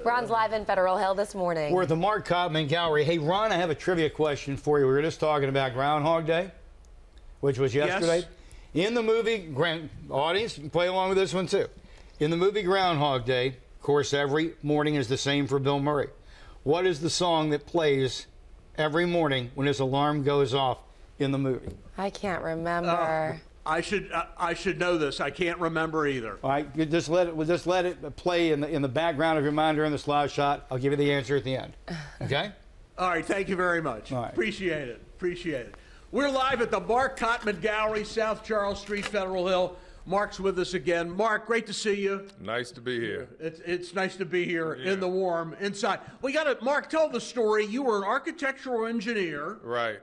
Ron's live in Federal Hill this morning. We're at the Mark Kottman Gallery. Hey, Ron, I have a trivia question for you. We were just talking about Groundhog Day, which was yesterday. Yes. In the movie, audience, you can play along with this one too. In the movie Groundhog Day, of course, every morning is the same for Bill Murray. What is the song that plays every morning when his alarm goes off in the movie? I can't remember. I should know this. I can't remember either. All right, you just let it play in the background of your mind during the slide shot. I'll give you the answer at the end. Okay? All right, thank you very much. All right. Appreciate it. Appreciate it. We're live at the Mark Kottman Gallery, South Charles Street, Federal Hill. Mark's with us again. Mark, great to see you. Nice to be here. It's nice to be here in the warm inside. We got to, Mark, tell the story. You were an architectural engineer. Right.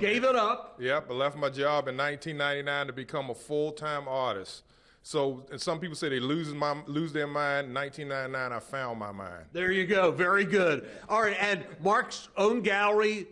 Gave it up. Yep, I left my job in 1999 to become a full-time artist. So, and some people say they lose their mind. In 1999, I found my mind. There you go. Very good. All right, and Mark's own gallery,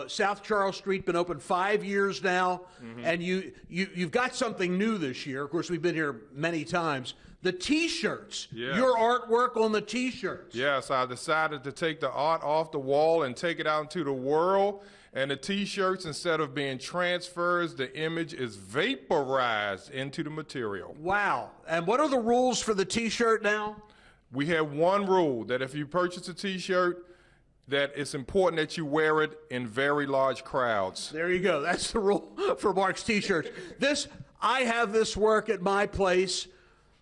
South Charles Street, been open 5 years now, and you've got something new this year. Of course, we've been here many times. The T-shirts. Yes. Your artwork on the T-shirts. Yes, I decided to take the art off the wall and take it out into the world. And the T-shirts, instead of being transfers, the image is vaporized into the material. Wow. And what are the rules for the T-shirt now? We have one rule, that if you purchase a T-shirt, that it's important that you wear it in very large crowds. There you go. That's the rule for Mark's T-shirts. I have this work at my place.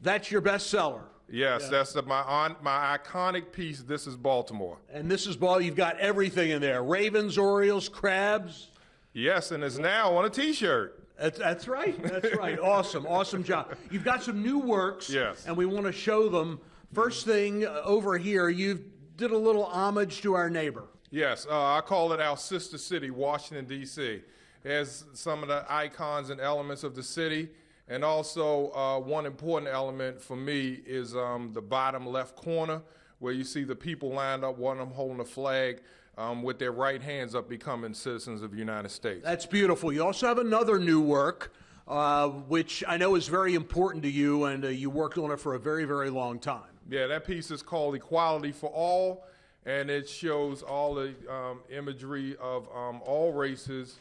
That's your bestseller. Yes, that's my iconic piece, This is Baltimore. And this is ball. You've got everything in there. Ravens, Orioles, crabs. Yes, and it's now on a T-shirt. That's right. That's right. Awesome. Awesome job. You've got some new works. Yes. And we want to show them. First thing over here, you did a little homage to our neighbor. Yes, I call it our sister city, Washington, D.C. It has some of the icons and elements of the city. And also, one important element for me is the bottom left corner, where you see the people lined up, one of them holding a flag with their right hands up, becoming citizens of the United States. That's beautiful. You also have another new work, which I know is very important to you, and you worked on it for a very, very long time. Yeah, that piece is called Equality for All, and it shows all the imagery of all races,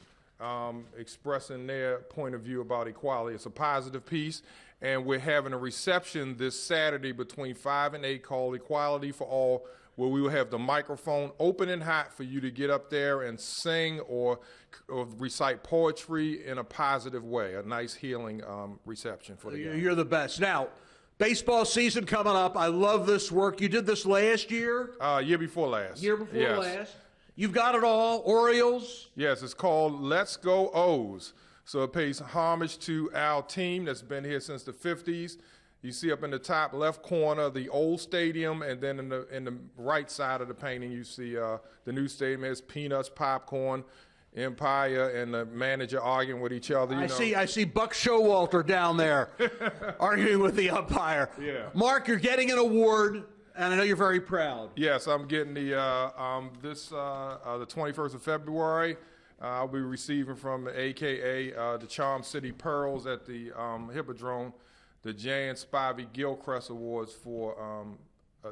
expressing their point of view about equality. It's a positive piece, and we're having a reception this Saturday between 5 and 8 called Equality for All, where we will have the microphone open and hot for you to get up there and sing or recite poetry in a positive way, a nice healing reception for the game. You're the best. Now, baseball season coming up. I love this work. You did this last year? Year before last. Year before last. You've got it all. Orioles? Yes, it's called Let's Go O's. So it pays homage to our team that's been here since the 50s. You see up in the top left corner the old stadium, and then in the right side of the painting you see the new stadium has peanuts, popcorn, Empire, and the manager arguing with each other. I see Buck Showalter down there arguing with the umpire. Yeah. Mark, you're getting an award. And I know you're very proud. Yes, I'm getting the 21st of February. I'll be receiving from AKA the Charm City Pearls at the Hippodrome, the Jan Spivey Gilchrist Awards for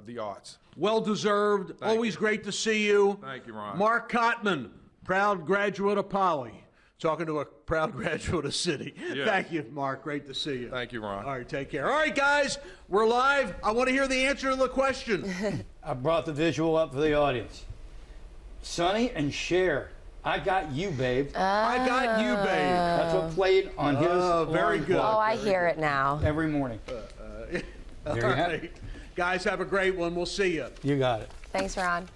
the arts. Well deserved. Always great to see you. Thank you, Ron. Mark Kottman, proud graduate of Poly. Talking to a proud graduate of City. Yeah. Thank you, Mark. Great to see you. Thank you, Ron. All right, take care. All right, guys, we're live. I want to hear the answer to the question. I brought the visual up for the audience. Sonny and Cher, I Got You, Babe. I Got You, Babe. That's what played on his very good. Oh, I hear it now. Every morning. There you have it. Guys, have a great one. We'll see you. You got it. Thanks, Ron.